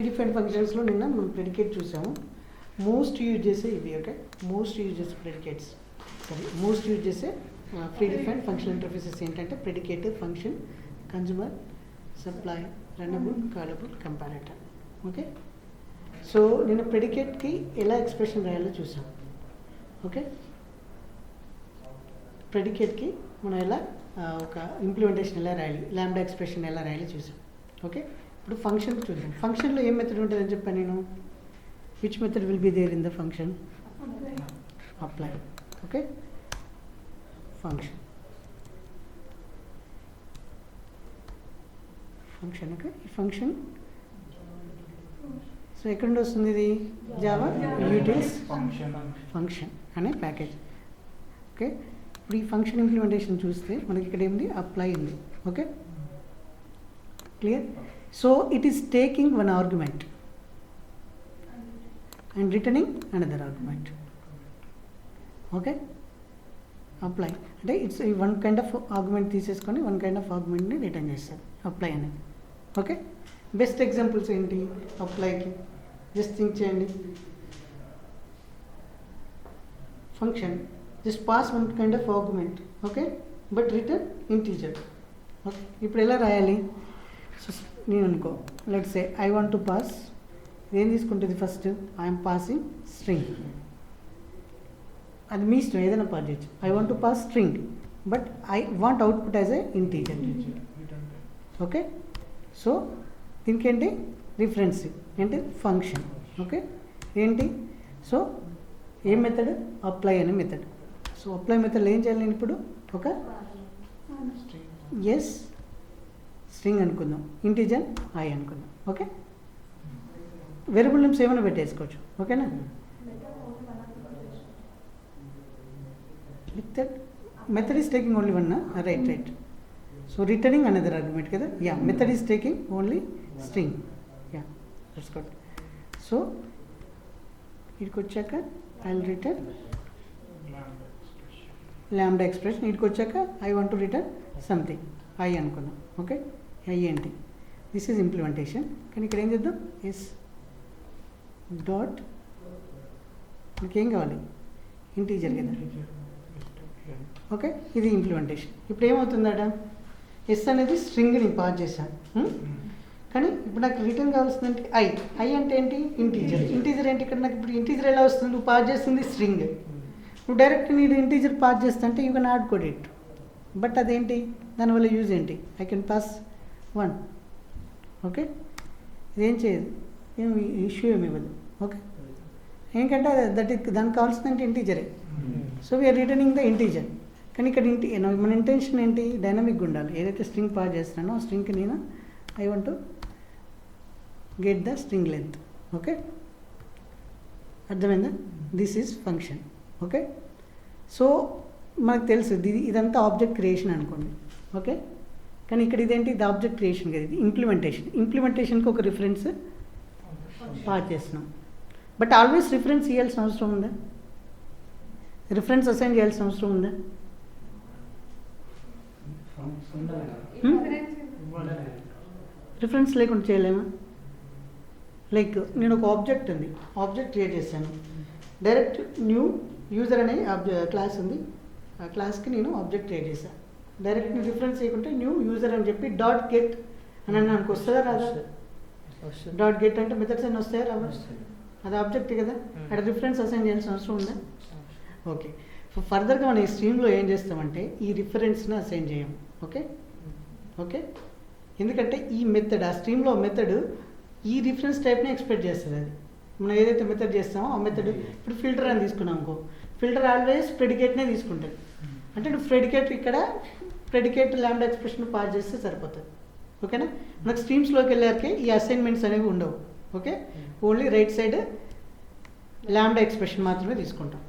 Different ఫంక్షన్స్లో నిన్న మనం ప్రెడికేట్ చూసాము. మోస్ట్ యూజ్ చేసే ఇవి. ఓకే, మోస్ట్ యూజ్ చేసే ప్రెడికేట్స్. సరే, మోస్ట్ యూజ్ చేసే ప్రీ డిఫైన్డ్ ఫంక్షనల్ ఇంటర్ఫేసెస్ ఏంటంటే predicate, function, consumer, supply, runnable, callable, comparator. Okay, so నేను ప్రెడికేట్కి ఎలా ఎక్స్ప్రెషన్ రాయాలో చూసాం. ఓకే, ప్రెడికేట్కి మనం ఎలా ఒక ఇంప్లిమెంటేషన్ ఎలా రాయాలి, లాంబ్డా ఎక్స్ప్రెషన్ ఎలా రాయాలో చూసాం. ఓకే, ఇప్పుడు ఫంక్షన్ చూద్దాం. ఫంక్షన్లో ఏం మెథడ్ ఉంటుందని చెప్పాను నేను. Which method will be there in the function? Apply. Okay, function. Okay, ఈ ఫంక్షన్ సో ఎక్కడ నుండి వస్తుంది? ఇది జావా యూటిల్స్ ఫంక్షన్ అనే ప్యాకేజ్. ఓకే, ఇప్పుడు ఈ ఫంక్షన్ ఇంప్లిమెంటేషన్ చూస్తే మనకి ఇక్కడ ఏమిటి? అప్లై ఉంది. Okay, clear? So it is taking one argument and returning another argument. Okay, apply అంటే it's one kind of argument తీసేసుకొని వన్ కైండ్ ఆఫ్ ఆర్గ్యుమెంట్ని రిటర్న్ చేస్తారు అప్లై అనేది. ఓకే, బెస్ట్ ఎగ్జాంపుల్స్ ఏంటి అప్లైకి? జస్ట్ థింక్ చేయండి. Function just pass one kind of argument. Okay, but return integer. Okay, ఇప్పుడు ఎలా రాయాలి? So నేను అనుకో, let's say I want to pass, ఏం తీసుకుంటుంది ఫస్ట్? I'm passing string. అది మీ ఇష్టం, ఏదైనా పాస్ చేయొచ్చు. I want to pass string but I want output as a integer. Okay, so దీనికి ఏంటి? రిఫరెన్స్ ఏంటి? ఫంక్షన్. ఓకే, ఏంటి? So a method? అప్లై అనే మెథడ్. సో అప్లై మెథడ్లో ఏం చేయాలి? నేను ఇప్పుడు ఒక ఎస్ స్ట్రింగ్ అనుకుందాం, ఇంటీజర్ ఐ అనుకుందాం. ఓకే, వేరియబుల్ నేమ్స్ ఏమైనా పెట్టేసుకోవచ్చు. ఓకేనా? Method is taking only one. Right. So returning another argument కదా. Ya, method is taking only string. Ya, that's good. So ఇక్కడికి వచ్చాక I will return lambda expression. ఇక్కడికి వచ్చాక I want to return something, I అనుకుందాం. Okay, I ఏంటి? This is implementation. కానీ ఇక్కడ ఏం చేద్దాం? ఎస్ డాట్, మనకేం కావాలి? ఇంటీజర్ కదా. ఓకే, ఇది ఇంప్లిమెంటేషన్. ఇప్పుడు ఏమవుతుందట? ఎస్ అనేది స్ట్రింగ్ నేను పాస్ చేశాను, కానీ ఇప్పుడు నాకు రిటర్న్ కావాల్సిందంటే ఐ అంటే ఏంటి? ఇంటీజర్. ఇంటీజర్ ఏంటి? ఇక్కడ నాకు ఇప్పుడు ఇంటీజర్ ఎలా వస్తుంది? నువ్వు పాస్ చేస్తుంది స్ట్రింగ్. నువ్వు డైరెక్ట్ నేను ఇంటీజర్ పాస్ చేస్తుంటే you can add code it. But అదేంటి? దానివల్ల యూజ్ ఏంటి? I can pass 1. ఓకే, ఇదేం చేయదు, ఏమి ఇష్యూ ఏమి ఇవ్వదు. ఓకే, ఏంటంటే దానికి కావాల్సిందంటే ఇంటీజరే. So we are returning the integer. కానీ ఇక్కడ మన ఇంటెన్షన్ ఏంటి? డైనమిక్గా ఉండాలి. ఏదైతే స్ట్రింగ్ పాస్ చేస్తున్నానో ఆ స్ట్రింగ్కి నేను I want to get the string length. Okay, అర్థమైందా? This is function. Okay, so మనకు తెలుసు ఇదంతా ఆబ్జెక్ట్ క్రియేషన్ అనుకోండి. ఓకే, కానీ ఇక్కడ ఇదేంటి? ఇది ఆబ్జెక్ట్ క్రియేషన్ కదా, ఇది ఇంప్లిమెంటేషన్. ఇంప్లిమెంటేషన్కి ఒక రిఫరెన్స్ పాస్ చేస్తున్నాం. బట్ ఆల్వేస్ రిఫరెన్స్ ఇవ్వాల్సిన అవసరం ఉందా? రిఫరెన్స్ అసైన్ చేయాల్సిన అవసరం ఉందా? రిఫరెన్స్ లేకుండా చేయలేమా? లైక్ నేను ఒక ఆబ్జెక్ట్ ఉంది, ఆబ్జెక్ట్ క్రియేట్ చేశాను. డైరెక్ట్ న్యూ యూజర్ అనే క్లాస్ ఉంది, ఆ క్లాస్కి నేను ఆబ్జెక్ట్ క్రియేట్ చేశాను. డైరెక్ట్ నేను రిఫరెన్స్ చేయకుంటే న్యూ యూజర్ అని చెప్పి డాట్ గెట్ అని నాకు వస్తుందా రాదా? డాట్ గెట్ అంటే మెథడ్స్ అన్నీ వస్తాయా రావా? అది ఆబ్జెక్ట్ కదా, అక్కడ రిఫరెన్స్ అసైన్ చేయాల్సిన అవసరం ఉందా? ఓకే, ఫర్దర్గా మనం ఈ స్ట్రీమ్లో ఏం చేస్తామంటే ఈ రిఫరెన్స్ని అసైన్ చేయం. ఓకే, ఓకే, ఎందుకంటే ఈ మెథడ్, ఆ స్ట్రీమ్లో మెథడ్ ఈ రిఫరెన్స్ టైప్ని ఎక్స్పెక్ట్ చేస్తుంది. అది మనం ఏదైతే మెథడ్ చేస్తామో ఆ మెథడ్. ఇప్పుడు ఫిల్టర్ అని తీసుకున్నాం అనుకో, ఫిల్టర్ ఆల్వేస్ ప్రెడికేట్నే తీసుకుంటుంది. అంటే నువ్వు ప్రెడికేట్ ఇక్కడ ప్రెడికేట్ లాంబ్డా ఎక్స్ప్రెషన్ పాస్ చేస్తే సరిపోతుంది. ఓకేనా? మనకు స్ట్రీమ్స్లోకి వెళ్ళాకే ఈ అసైన్మెంట్స్ అనేవి ఉండవు. Okay, only right side lambda expression మాత్రమే తీసుకుంటాం.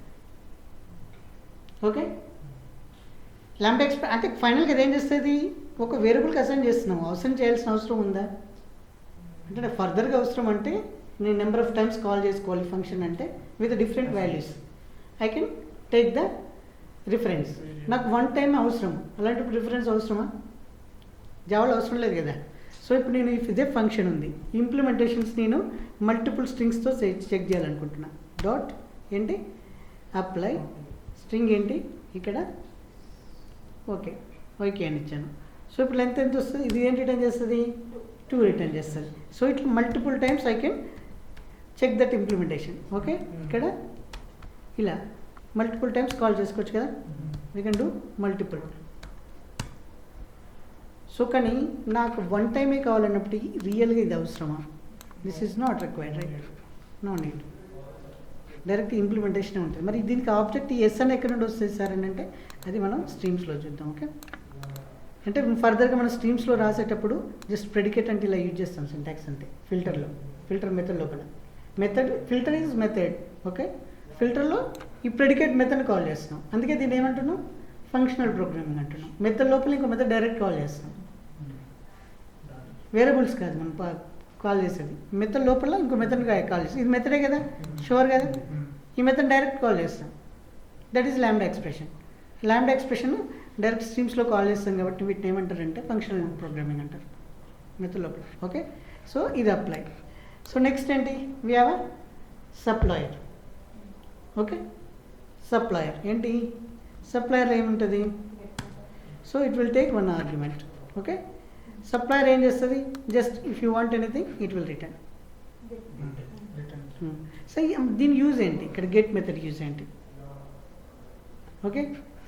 ఓకే, లాంబ్డా ఎక్స్ప్రెషన్ అంటే ఫైనల్గా అది ఏం చేస్తుంది? ఒక వేరియబుల్కి అసైన్ చేస్తున్నాము, అసైన్ చేయాల్సిన అవసరం ఉందా? అంటే ఫర్దర్గా అవసరం అంటే నేను నెంబర్ ఆఫ్ టైమ్స్ కాల్ చేసుకోవాలి ఫంక్షన్ అంటే with different values. I can take the reference. నాకు వన్ టైం అవసరం, అలాంటప్పుడు రిఫరెన్స్ అవసరమా? జావాలో అవసరం లేదు కదా. సో ఇప్పుడు నేను ఇదే ఫంక్షన్ ఉంది, ఇంప్లిమెంటేషన్స్ నేను మల్టిపుల్ స్ట్రింగ్స్తో చెక్ చేయాలనుకుంటున్నా. డాట్ ఏంటి అప్లై స్ట్రింగ్ ఏంటి ఇక్కడ ఓకే ఓకే అని ఇచ్చాను. సో ఇప్పుడు లెంత్ ఎంత వస్తుంది, ఇది ఏం రిటర్న్ చేస్తుంది 2 రిటర్న్ చేస్తుంది. సో ఇట్లా multiple times I can check that implementation. Okay ఇక్కడ ఇలా మల్టిపుల్ టైమ్స్ కాల్ చేసుకోవచ్చు కదా, we can do multiple. So కానీ నాకు 1 టైమే కావాలన్నప్పుడు రియల్గా ఇది అవసరమా, this is not required right, no need, direct implementation ఉంటుంది. మరి దీనికి ఆబ్జెక్ట్ ఎస్ అని ఎక్కడ నుండి వస్తుంది సార్ అని అంటే అది మనం స్ట్రీమ్స్లో చూద్దాం. ఓకే అంటే ఫర్దర్గా మనం స్ట్రీమ్స్లో రాసేటప్పుడు జస్ట్ ప్రెడికేట్ అంటే ఇలా యూజ్ చేస్తాం సింటాక్స్ అంతే. ఫిల్టర్లో ఫిల్టర్ మెథడ్ లోపల method filter is method. Okay ఫిల్టర్లో ఈ ప్రెడికేట్ మెథడ్ కాల్ చేస్తున్నాం, అందుకే దీన్ని ఏమంటున్నాం ఫంక్షనల్ ప్రోగ్రామింగ్ అంటున్నాం. మెథడ్ లోపల ఇంకో మెథడ్ డైరెక్ట్ కాల్ చేస్తాం, వేరియబుల్స్ కాదు మనం కాల్ చేసేది. మెథడ్ లోపల ఇంకో మెథడ్ కాల్ చేస్తాం, ఇది మెథడే కదా షూర్ కదా, ఈ మెథడ్ డైరెక్ట్ కాల్ చేస్తాం. That is lambda expression. Lambda expression direct స్ట్రీమ్స్లో కాల్ చేస్తాం కాబట్టి వీటిని ఏమంటారంటే ఫంక్షనల్ ప్రోగ్రామింగ్ అంటారు మెథడ్ లోపల. ఓకే సో ఇది అప్లై. సో నెక్స్ట్ ఏంటి we have a supplier. Okay supplier ఏంటి, సప్లయర్ ఏముంటుంది, so it will take 1 argument. Okay supplier ఏం చేస్తుంది, just if you want anything it will return. So దీని use ఏంటి, ఇక్కడ గెట్ మెథడ్ యూజ్ ఏంటి. ఓకే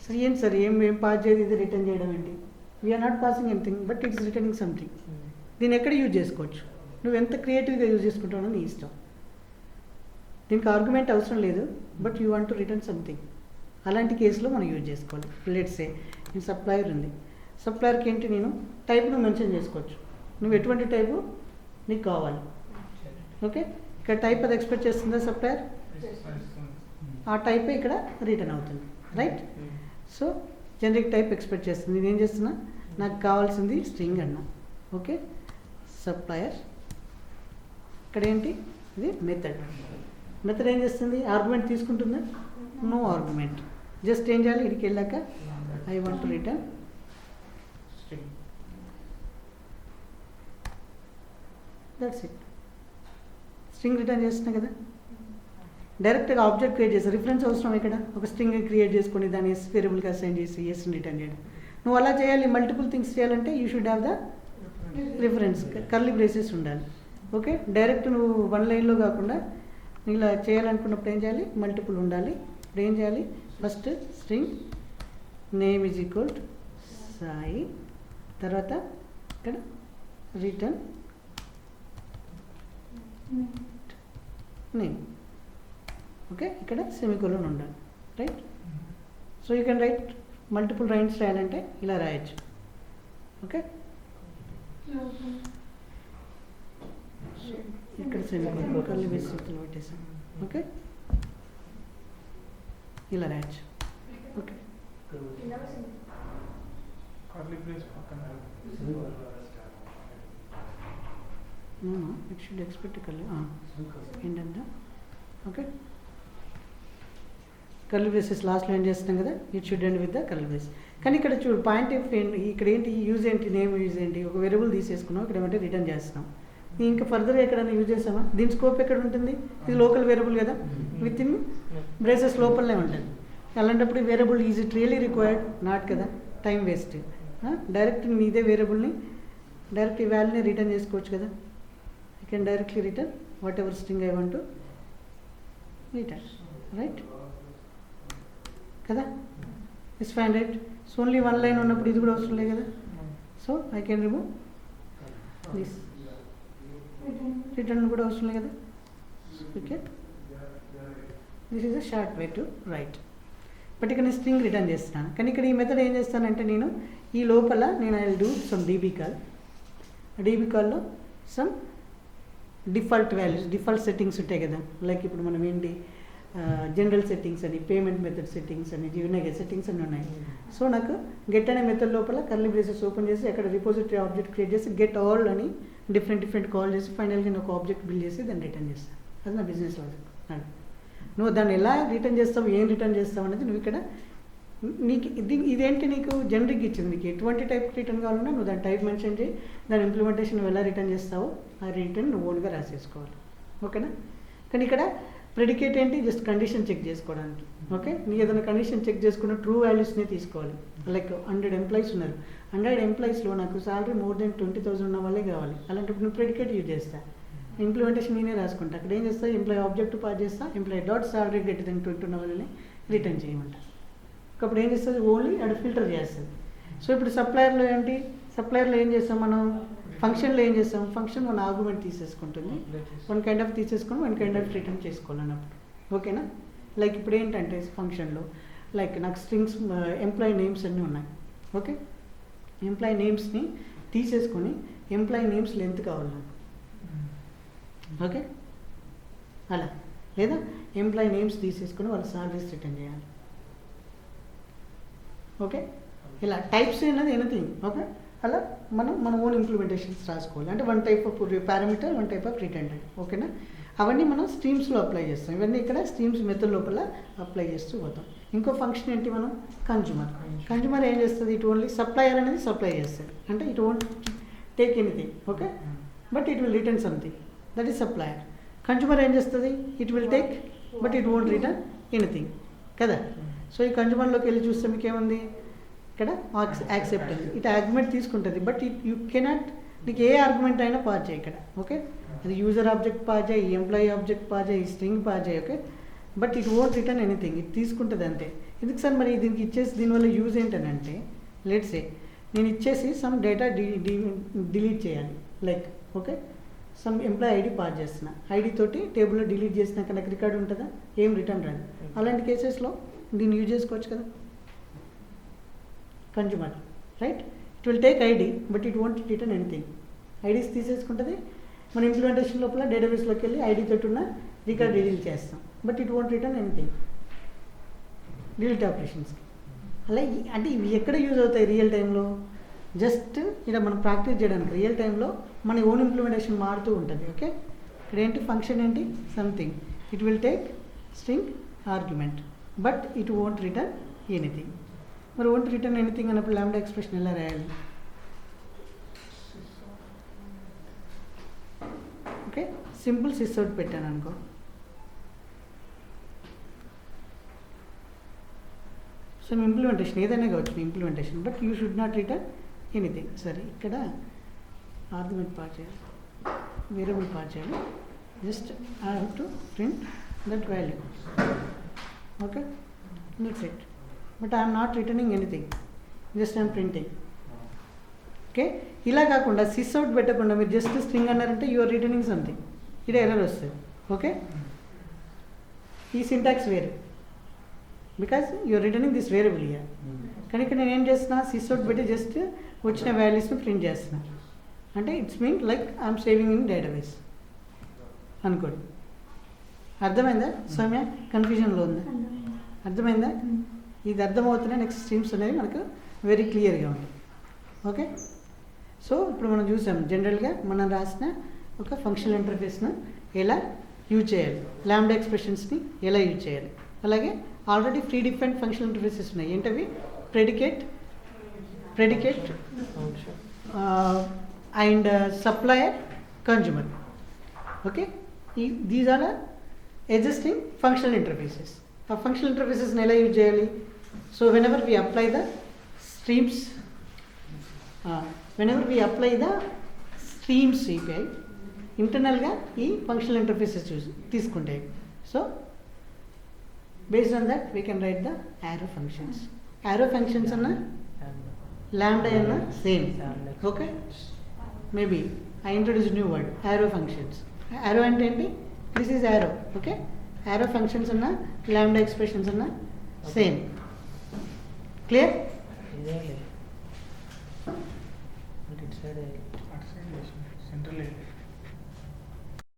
సో ఏంటి సార్ ఏం పాస్ చేయదు ఇది రిటర్న్ చేయడం ఏంటి, we're not passing anything but it's returning something. దీన్ని ఎక్కడ యూజ్ చేసుకోవచ్చు, నువ్వు ఎంత క్రియేటివ్గా యూజ్ చేసుకుంటావో నీ ఇష్టం. దీనికి ఆర్గ్యుమెంట్ అవసరం లేదు but you want to return something, అలాంటి కేసులో మనం యూజ్ చేసుకోవాలి. లెట్స్ సే ఈ సప్లయర్ ఉంది, సప్లయర్కి ఏంటి నేను టైప్ను మెన్షన్ చేసుకోవచ్చు, నువ్వు ఎటువంటి టైపు నీకు కావాలి. ఓకే ఇక్కడ టైప్ అది ఎక్స్పెక్ట్ చేస్తుందా సప్లయర్, ఆ టైపే ఇక్కడ రిటర్న్ అవుతుంది right. So generic type expect చేస్తుంది, నేను ఏం చేస్తున్నా నాకు కావాల్సింది స్ట్రింగ్ అన్నా. ఓకే సప్లయర్ ఇక్కడ ఏంటి ఇది మెథడ్, మెథడ్ ఏం చేస్తుంది ఆర్గ్యుమెంట్ తీసుకుంటుందా, నో ఆర్గ్యుమెంట్, జస్ట్ ఏం చేయాలి ఇక్కడికి వెళ్ళాక I want to return string, that's it. String return చేస్తున్నా కదా, డైరెక్ట్గా ఆబ్జెక్ట్ క్రియేట్ చేసి రిఫరెన్స్ అవసరం ఇక్కడ ఒక స్ట్రింగ్ క్రియేట్ చేసుకొని దాన్ని ఎస్ వేరియబుల్కి అసైన్ చేసి ఎస్ని రిటర్న్ చేయడం. నువ్వు అలా చేయాలి, మల్టిపుల్ థింగ్స్ చేయాలంటే you should have the reference, curly braces ఉండాలి. ఓకే డైరెక్ట్ నువ్వు 1 లైన్లో కాకుండా ఇలా చేయాలనుకున్నప్పుడు ఏం చేయాలి మల్టిపుల్ ఉండాలి. ఇప్పుడు ఏం చేయాలి first string name is equal to Sai, తర్వాత ఇక్కడ రిటర్న్ నేమ్. ఓకే ఇక్కడ సెమికోలన్ ఉండాలి right. So you can write multiple lines రాయాలంటే ఇలా రాయొచ్చు. ఓకే ఇక్కడ సెమికోలన్ కర్లీ బ్రేసెస్ పెట్టేసాం. ఓకే ఇలా రాయొచ్చు. Okay it should expect curly ఏంటంటే ఓకే కర్లీ బ్రేసెస్ లాస్ట్లో ఏం చేస్తున్నాం కదా, it should end with the curly brace. కానీ ఇక్కడ చూడు పాయింట్ ఆఫ్ ఇక్కడ ఏంటి యూజ్ ఏంటి, నేమ్ యూజ్ ఏంటి, ఒక వేరియబుల్ తీసేసుకున్నాం ఇక్కడ ఏమంటే రిటర్న్ చేస్తున్నాం. ఇంకా ఫర్దర్గా ఎక్కడైనా యూజ్ చేస్తామా, దీని స్కోప్ ఎక్కడ ఉంటుంది, ఇది లోకల్ వేరియబుల్ కదా విత్ ఇన్ బ్రేసెస్ లోపలనే ఉంటుంది. అలాంటప్పుడు variable is it really required not కదా, టైం వేస్ట్. డైరెక్ట్ ఇదే వేరియబుల్ని డైరెక్ట్ ఈ వాల్యూని రిటర్న్ చేసుకోవచ్చు కదా, you can directly return whatever string I want to return right కదా. It's fine right. So only 1 line ఉన్నప్పుడు ఇది కూడా అవసరం లేదు కదా. So I can remove this, return కూడా అవసరం లేదు కదా. Okay this is a short way to right. But ఇక్కడ నేను స్ట్రింగ్ రిటర్న్ చేస్తున్నాను, కానీ ఇక్కడ ఈ మెథడ్ ఏం చేస్తానంటే నేను ఈ లోపల నేను I will do some DB call. DB కాల్లో some default values default settings ఉంటాయి కదా, లైక్ ఇప్పుడు మనం ఏంటి జనరల్ సెట్టింగ్స్ అని పేమెంట్ మెథడ్ సెట్టింగ్స్ అని ఉన్నాయి కదా, సెట్టింగ్స్ అన్నీ ఉన్నాయి. సో నాకు గెట్ అనే మెథడ్ లోపల కర్లీ బ్రేసెస్ ఓపెన్ చేసి అక్కడ రిపోజిటరీ ఆబ్జెక్ట్ క్రియేట్ చేసి గెట్ ఆల్ అని డిఫరెంట్ కాల్ చేసి ఫైనల్గా నేను ఒక ఆబ్జెక్ట్ బిల్డ్ చేసి దాన్ని రిటర్న్ చేస్తాను. అది నా బిజినెస్ లాజిక్. నువ్వు దాన్ని ఎలా రిటర్న్ చేస్తావు, ఏం రిటర్న్ చేస్తావు అనేది నువ్వు ఇక్కడ నీకు ఇదేంటి నీకు జనరిక్ ఇచ్చింది, నీకు ఎటువంటి టైప్ రిటర్న్ కావాలన్నా నువ్వు దాని టైప్ మెన్షన్ చేయి, దాని ఇంప్లిమెంటేషన్ నువ్వు ఎలా రిటర్న్ చేస్తావో ఆ రిటర్న్ నువ్వు ఓన్గా రాసేసుకోవాలి. ఓకేనా? కానీ ఇక్కడ ప్రెడికేట్ ఏంటి, జస్ట్ కండిషన్ చెక్ చేసుకోవడానికి. ఓకే, నీ ఏదైనా కండిషన్ చెక్ చేసుకున్న ట్రూ వాల్యూస్నే తీసుకోవాలి. లైక్ 100 ఎంప్లాయీస్ ఉన్నారు, 100 ఎంప్లాయీస్లో నాకు సాలరీ మోర్ దెన్ 20,000 ఉన్న వాళ్ళే కావాలి. అలాంటప్పుడు నువ్వు ప్రెడికేట్ యూజ్ చేస్తా, ఇంప్లిమెంటేషన్ నేనే రాసుకుంటా. అక్కడ ఏం చేస్తా, ఎంప్లాయీ ఆబ్జెక్ట్ పాస్ చేస్తా, employee dot salary greater than 20 ఉన్న వాళ్ళని రిటర్న్ చేయమంటా. అప్పుడు ఏం చేస్తుంది, ఓన్లీ అక్కడ ఫిల్టర్ చేస్తుంది. సో ఇప్పుడు సప్లయర్లో ఏంటి, సప్లయర్లో ఏం చేస్తాం మనం, ఫంక్షన్లో ఏం చేస్తాం, ఫంక్షన్ మన ఆర్గ్యుమెంట్ తీసేసుకుంటుంది, వన్ కైండ్ ఆఫ్ తీసేసుకొని వన్ కైండ్ ఆఫ్ రిటర్న్ చేసుకోవాలన్నప్పుడు. ఓకేనా? లైక్ ఇప్పుడు ఏంటంటే ఫంక్షన్లో లైక్ నాకు స్ట్రింగ్స్ ఎంప్లాయీ నేమ్స్ అన్నీ ఉన్నాయి. ఓకే, ఎంప్లాయీ నేమ్స్ని తీసేసుకొని ఎంప్లాయీ నేమ్స్ లెంత్ కావాలి నాకు. ఓకే, అలా లేదా ఎంప్లాయీ నేమ్స్ తీసేసుకొని వాళ్ళ సాలరీస్ రిటర్న్ చేయాలి. ఓకే, ఇలా టైప్స్ అనేది ఎనీథింగ్. ఓకే, అలా మన ఓన్ ఇంప్లిమెంటేషన్స్ రాసుకోవాలి. అంటే one type of parameter, one type of return type. ఓకేనా? అవన్నీ మనం స్ట్రీమ్స్లో అప్లై చేస్తాం. ఇవన్నీ ఇక్కడ స్ట్రీమ్స్ మెథడ్ లోపల అప్లై చేస్తూ పోతాం. ఇంకో ఫంక్షన్ ఏంటి, మనం కన్జ్యూమర్. కన్జ్యూమర్ ఏం చేస్తుంది, ఇట్ ఓన్లీ సప్లయర్ అనేది సప్లై చేస్తుంది, అంటే it won't take anything. Okay, but it will return something, that is supplier. Consumer ఏం చేస్తుంది, it will take but it won't return anything కదా. సో ఈ కన్జ్యూమర్లోకి వెళ్ళి చూస్తే మీకు ఏముంది, ఇక్కడ యాక్సెప్టెన్స్, ఇట్ ఆర్గ్యుమెంట్ తీసుకుంటుంది, బట్ ఇట్ యూ కెనాట్, నీకు ఏ ఆర్గ్యుమెంట్ అయినా పాస్ చేయి ఇక్కడ. ఓకే, అది యూజర్ ఆబ్జెక్ట్ పాస్ చేయి, ఎంప్లాయీ ఆబ్జెక్ట్ పాస్ చేయి, స్ట్రింగ్ పాస్ చేయి. Okay, but it won't return anything, ఇది తీసుకుంటుంది అంతే. ఎందుకు సార్ మరి దీనికి ఇచ్చేసి దీనివల్ల యూజ్ ఏంటనంటే, లెట్స్ సే నేను ఇచ్చేసి సమ్ డేటా డిలీట్ చేయాలి. Like okay, some employee ID pass చేస్తున్నా, ఐడి తోటి టేబుల్లో డిలీట్ చేసినాక నాకు రికార్డు ఉంటుందా, ఏం రిటర్న్ రాదు. అలాంటి కేసెస్లో దీన్ని యూజ్ చేసుకోవచ్చు కదా consumer, right? It will take ID but it won't return anything. IDs తీసేసుకుంటుంది, మన ఇంప్లిమెంటేషన్ లోపల డేటాబేస్లోకి వెళ్ళి ఐడి తోటి ఉన్న రికార్డ్ డిలీట్ చేస్తాం, but it won't return anything delete ఆపరేషన్స్కి. అలా అంటే ఇవి ఎక్కడ యూజ్ అవుతాయి రియల్ టైంలో, జస్ట్ ఇలా మనం ప్రాక్టీస్ చేయడానికి. రియల్ టైంలో మన ఓన్ ఇంప్లిమెంటేషన్ మారుతూ ఉంటుంది. ఓకే, ఇక్కడ ఏంటి ఫంక్షన్ ఏంటి, something, it will take string argument but it won't return anything. మరి వోంట్ రిటర్న్ ఎనీథింగ్ అన్నప్పుడు లాంబ్డా ఎక్స్ప్రెషన్ ఎలా రాయాలి? ఓకే, సింపుల్ సిస్ అవుట్ పెట్టాను అనుకో, సో ఇంప్లిమెంటేషన్ ఏదైనా కావచ్చు implementation, but you should not return anything. సరే, ఇక్కడ ఆర్గ్యుమెంట్ పాస్ చేయాలి, వేరియబుల్ పాస్ చేయాలి, just I have to print that value. Okay, that's it. But I'm not returning anything, just I'm printing. Okay, ఇలా కాకుండా sys out పెట్టకుండా మీరు just string అన్నారంటే you are returning something, ఇది error వస్తుంది. Okay, ఈ syntax వేరు, because you are returning this variable year. కానీ ఇక్కడ నేను ఏం చేస్తున్నా, సిస్ అవుట్ పెట్టి జస్ట్ వచ్చిన వాల్యూస్ని ప్రింట్ చేస్తున్నా, అంటే it's mean like I'm saving in database అనుకోండి. అర్థమైందా సౌమ్య? కన్ఫ్యూజన్లో ఉందా? అర్థమైందా? ఇది అర్థమవుతున్నా నెక్స్ట్ స్ట్రీమ్స్ అనేవి మనకు వెరీ క్లియర్గా ఉంది. ఓకే, సో ఇప్పుడు మనం చూసాం జనరల్గా మనం రాసిన ఒక ఫంక్షనల్ ఇంటర్ఫేస్ను ఎలా యూజ్ చేయాలి, లాంబ్డా ఎక్స్ప్రెషన్స్ని ఎలా యూజ్ చేయాలి. అలాగే already free different functional interfaces ఉన్నాయి. ఏంటవి? Predicate and supplier, consumer. Okay, these are existing functional interfaces. ఆ ఫంక్షనల్ ఇంటర్ఫేసెస్ని ఎలా యూజ్ చేయాలి? So whenever we apply the streams, API, ఇంటర్నల్గా ఈ ఫంక్షనల్ ఇంటర్ఫేసెస్ తీసుకుంటాయి. So based on that we can write the arrow functions. Arrow functions are lambda and same. Okay, maybe I introduced a new word, arrow functions. Arrow and enti, this is arrow. Okay, arrow functions are lambda expressions are same. Clear? But it's central